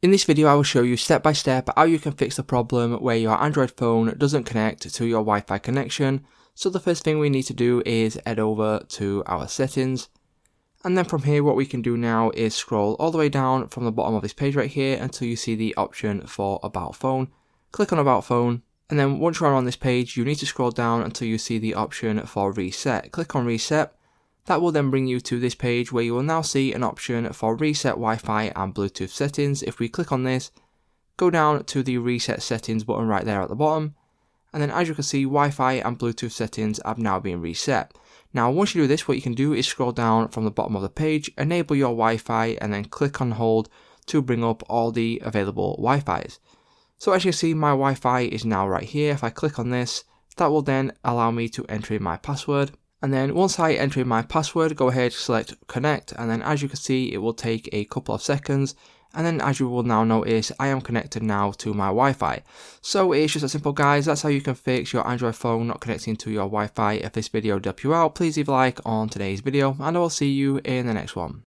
In this video I will show you step by step how you can fix the problem where your Android phone doesn't connect to your Wi-Fi connection. So the first thing we need to do is head over to our settings, and then from here what we can do now is scroll all the way down from the bottom of this page right here until you see the option for About Phone. Click on About Phone, and then once you're on this page you need to scroll down until you see the option for Reset. Click on Reset. That will then bring you to this page where you will now see an option for Reset Wi-Fi and Bluetooth settings. If we click on this, go down to the Reset Settings button right there at the bottom, and then as you can see, Wi-Fi and Bluetooth settings have now been reset. Now once you do this, what you can do is scroll down from the bottom of the page, enable your Wi-Fi, and then click on hold to bring up all the available Wi-Fis. So as you can see, my Wi-Fi is now right here. If I click on this, that will then allow me to enter in my password. And then once I enter in my password, go ahead, select connect, and then as you can see it will take a couple of seconds, and then as you will now notice I am connected now to my Wi-Fi. So it's just that simple, guys. That's how you can fix your Android phone not connecting to your Wi-Fi. If this video helped you out, please leave a like on today's video, and I will see you in the next one.